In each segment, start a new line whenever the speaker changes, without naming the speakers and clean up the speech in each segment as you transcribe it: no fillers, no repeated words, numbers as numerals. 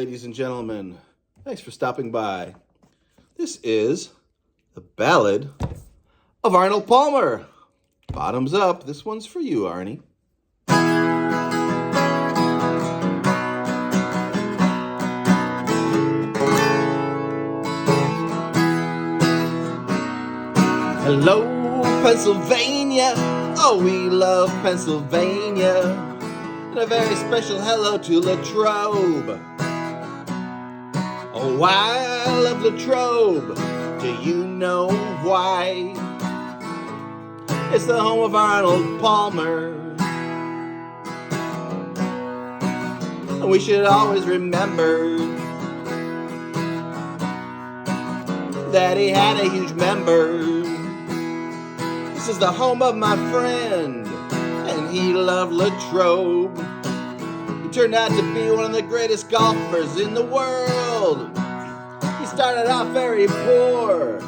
ladies and gentlemen. Thanks for stopping by. This is the Ballad of Arnold Palmer. Bottoms up. This one's for you, Arnie. Hello, Pennsylvania. Oh, we love Pennsylvania. And a very special hello to Latrobe. Oh, I love Latrobe. Do you know why? It's the home of Arnold Palmer. And we should always remember that he had a huge member. This is the home of my friend, and he loved Latrobe. He turned out to be one of the greatest golfers in the world. He started off very poor.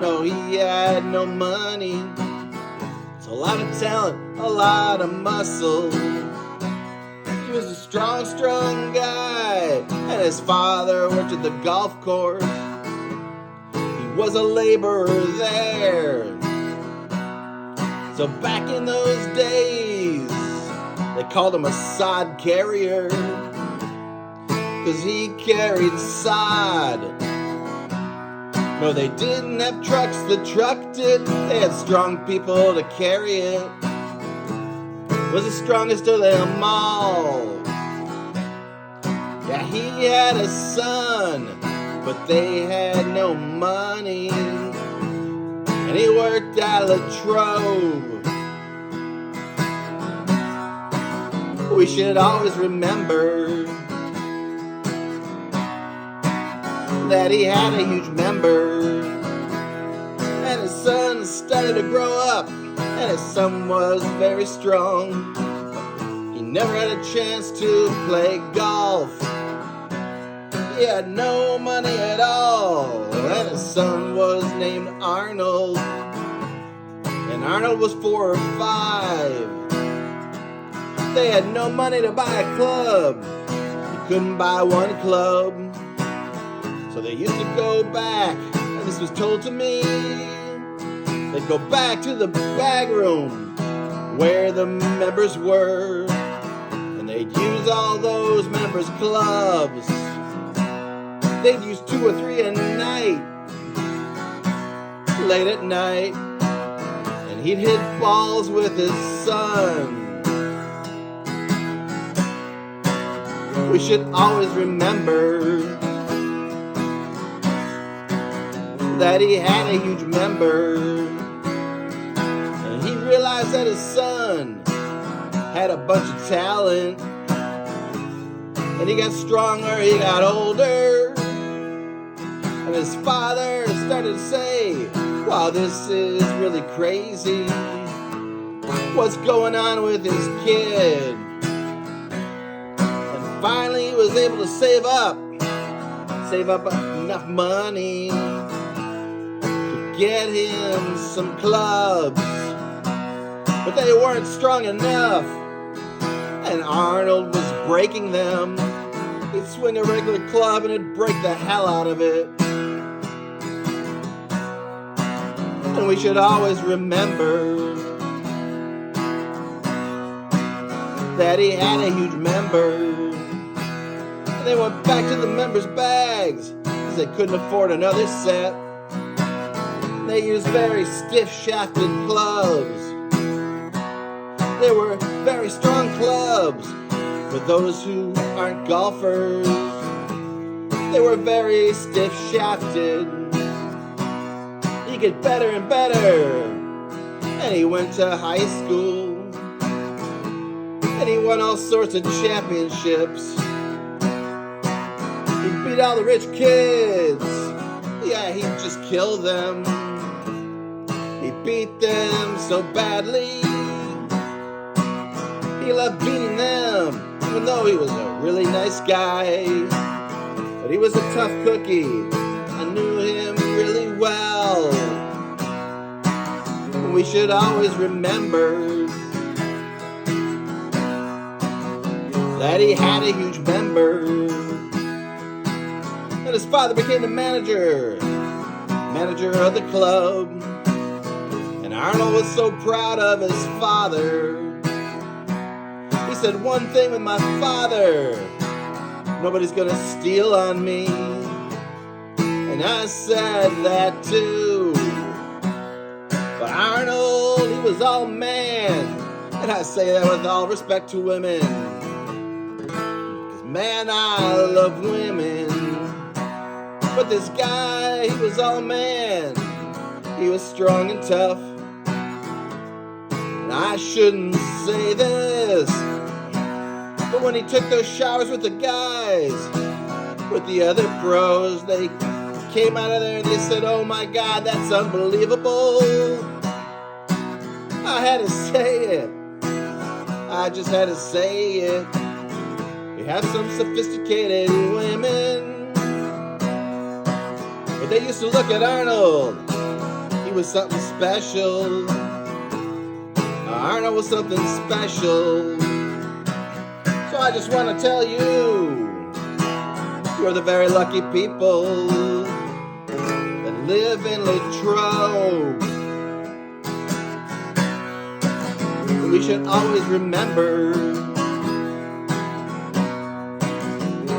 No, he had no money. It's a lot of talent, a lot of muscle. He was a strong guy, and his father worked at the golf course. He was a laborer there. So back in those days, they called him a sod carrier, 'cause he carried sod. No, they didn't have trucks, the truck did. They had strong people to carry it. Was the strongest of them all. Yeah, he had a son, but they had no money. And he worked at Latrobe. We should always remember that he had a huge member. And his son started to grow up, and his son was very strong. He never had a chance to play golf. He had no money at all, and his son was named Arnold. And Arnold was 4 or 5. They had no money to buy a club. You couldn't buy one club. So they used to go back, and this was told to me. They'd go back to the bag room where the members were, and they'd use all those members' clubs. They'd use 2 or 3 a night, late at night, and he'd hit balls with his son. We should always remember that he had a huge member, and he realized that his son had a bunch of talent, and he got stronger, he got older, and his father started to say, wow, this is really crazy. What's going on with his kid? And finally he was able to save up enough money to get him some clubs. But they weren't strong enough, and Arnold was breaking them. He'd swing a regular club and it'd break the hell out of it. And we should always remember that he had a huge member. And they went back to the members' bags, 'cause they couldn't afford another set. They used very stiff-shafted clubs. They were very strong clubs for those who aren't golfers. They were very stiff-shafted. He get better and better, and he went to high school, and he won all sorts of championships. He beat all the rich kids. Yeah, he just killed them. He beat them so badly. He loved beating them, even though he was a really nice guy. But he was a tough cookie. I knew him really well. We should always remember that he had a huge member. Then his father became the manager of the club. And Arnold was so proud of his father. He said one thing with my father: nobody's gonna steal on me. And I said that too. But Arnold, he was all man. And I say that with all respect to women. 'Cause man, I love women. But this guy, he was all man. He was strong and tough. And I shouldn't say this, but when he took those showers with the guys, with the other pros, they came out of there and they said, "Oh my God, that's unbelievable." I had to say it. I just had to say it. We have some sophisticated women, but they used to look at Arnold. He was something special. Arnold was something special. So I just want to tell you, you're the very lucky people that live in Latrobe. We should always remember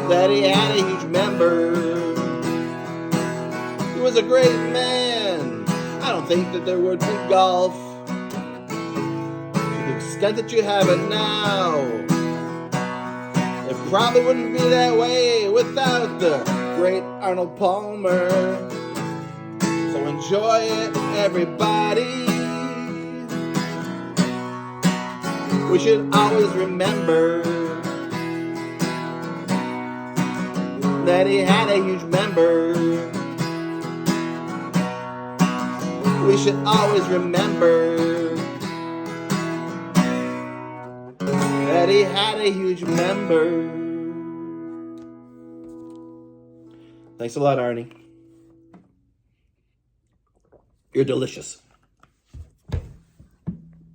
that he had a huge member. He was a great man. I don't think that there would be golf to the extent that you have it now. It probably wouldn't be that way without the great Arnold Palmer. So enjoy it, everybody. We should always remember that he had a huge member. We should always remember that he had a huge member. Thanks a lot, Arnie. You're delicious.